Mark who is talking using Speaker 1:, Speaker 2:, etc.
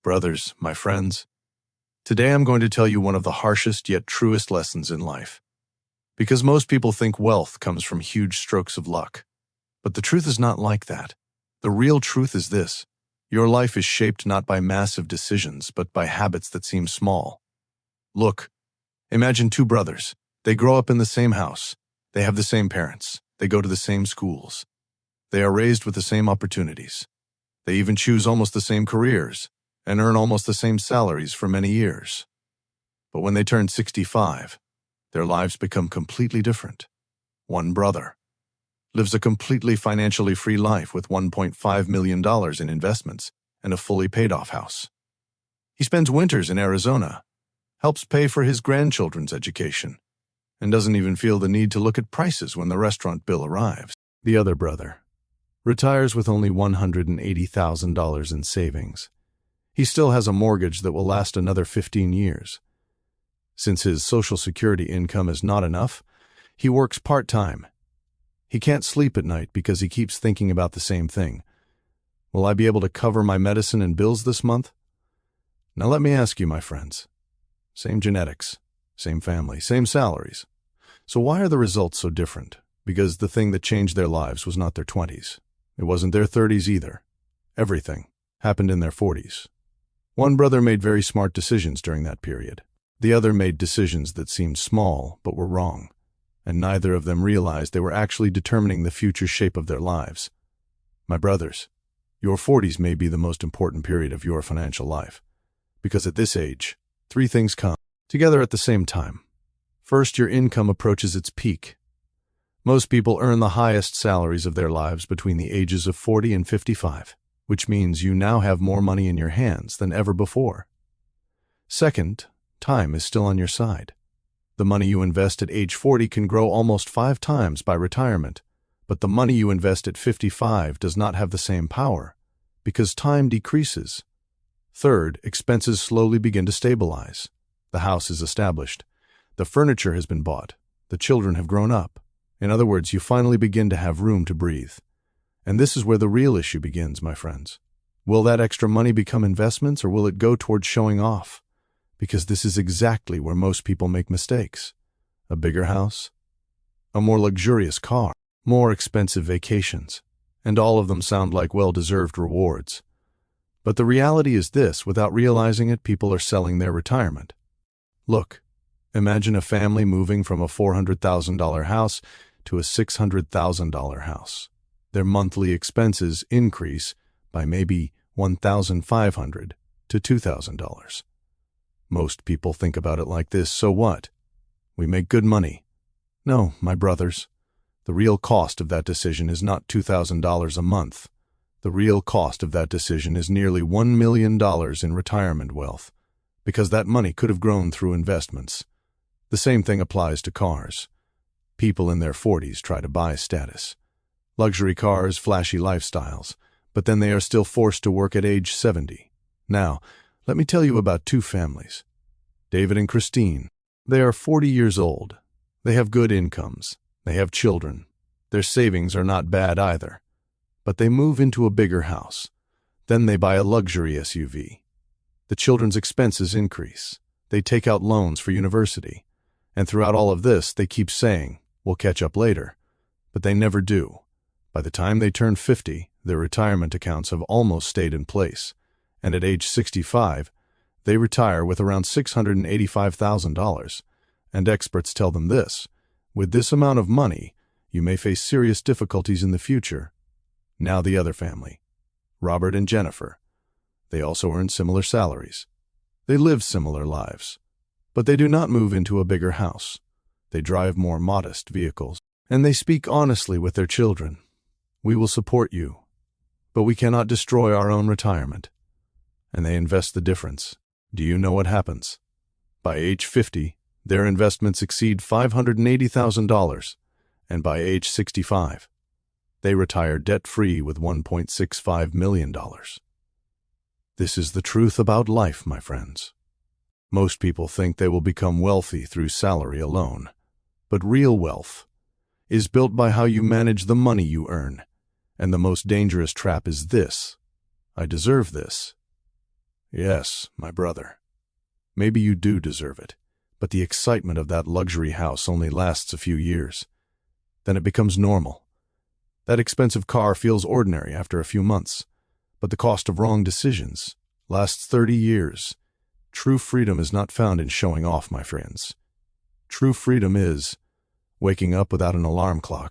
Speaker 1: Brothers, my friends, today I'm going to tell you one of the harshest yet truest lessons in life. Because most people think wealth comes from huge strokes of luck. But the truth is not like that. The real truth is this: your life is shaped not by massive decisions, but by habits that seem small. Look, imagine two brothers. They grow up in the same house. They have the same parents. They go to the same schools. They are raised with the same opportunities. They even choose almost the same careers and earn almost the same salaries for many years. But when they turn 65, their lives become completely different. One brother lives a completely financially free life with $1.5 million in investments and a fully paid-off house. He spends winters in Arizona, helps pay for his grandchildren's education, and doesn't even feel the need to look at prices when the restaurant bill arrives. The other brother retires with only $180,000 in savings. He still has a mortgage that will last another 15 years. Since his Social Security income is not enough, he works part-time. He can't sleep at night because he keeps thinking about the same thing. Will I be able to cover my medicine and bills this month? Now let me ask you, my friends. Same genetics, same family, same salaries. So why are the results so different? Because the thing that changed their lives was not their 20s. It wasn't their 30s either. Everything happened in their 40s. One brother made very smart decisions during that period. The other made decisions that seemed small but were wrong, and neither of them realized they were actually determining the future shape of their lives. My brothers, your 40s may be the most important period of your financial life, because at this age, three things come together at the same time. First, your income approaches its peak. Most people earn the highest salaries of their lives between the ages of 40 and 55, which means you now have more money in your hands than ever before. Second, time is still on your side. The money you invest at age 40 can grow almost 5 times by retirement, but the money you invest at 55 does not have the same power, because time decreases. Third, expenses slowly begin to stabilize. The house is established. The furniture has been bought. The children have grown up. In other words, you finally begin to have room to breathe. And this is where the real issue begins, my friends. Will that extra money become investments, or will it go towards showing off? Because this is exactly where most people make mistakes. A bigger house, a more luxurious car, more expensive vacations, and all of them sound like well-deserved rewards. But the reality is this: without realizing it, people are selling their retirement. Look, imagine a family moving from a $400,000 house to a $600,000 house. Their monthly expenses increase by maybe $1,500 to $2,000. Most people think about it like this: so what? We make good money. No, my brothers, the real cost of that decision is not $2,000 a month. The real cost of that decision is nearly $1 million in retirement wealth, because that money could have grown through investments. The same thing applies to cars. People in their 40s try to buy status. Luxury cars, flashy lifestyles, but then they are still forced to work at age 70. Now, let me tell you about two families. David and Christine. They are 40 years old. They have good incomes. They have children. Their savings are not bad either. But they move into a bigger house. Then they buy a luxury SUV. The children's expenses increase. They take out loans for university. And throughout all of this, they keep saying, "We'll catch up later." But they never do. By the time they turn 50, their retirement accounts have almost stayed in place. And at age 65, they retire with around $685,000. And experts tell them this: with this amount of money, you may face serious difficulties in the future. Now the other family, Robert and Jennifer. They also earn similar salaries. They live similar lives. But they do not move into a bigger house. They drive more modest vehicles. And they speak honestly with their children. "We will support you, but we cannot destroy our own retirement." And they invest the difference. Do you know what happens? By age 50, their investments exceed $580,000, and by age 65, they retire debt-free with $1.65 million. This is the truth about life, my friends. Most people think they will become wealthy through salary alone, but real wealth is built by how you manage the money you earn. And the most dangerous trap is this: I deserve this. Yes, my brother. Maybe you do deserve it, but the excitement of that luxury house only lasts a few years. Then it becomes normal. That expensive car feels ordinary after a few months, but the cost of wrong decisions lasts 30 years. True freedom is not found in showing off, my friends. True freedom is waking up without an alarm clock.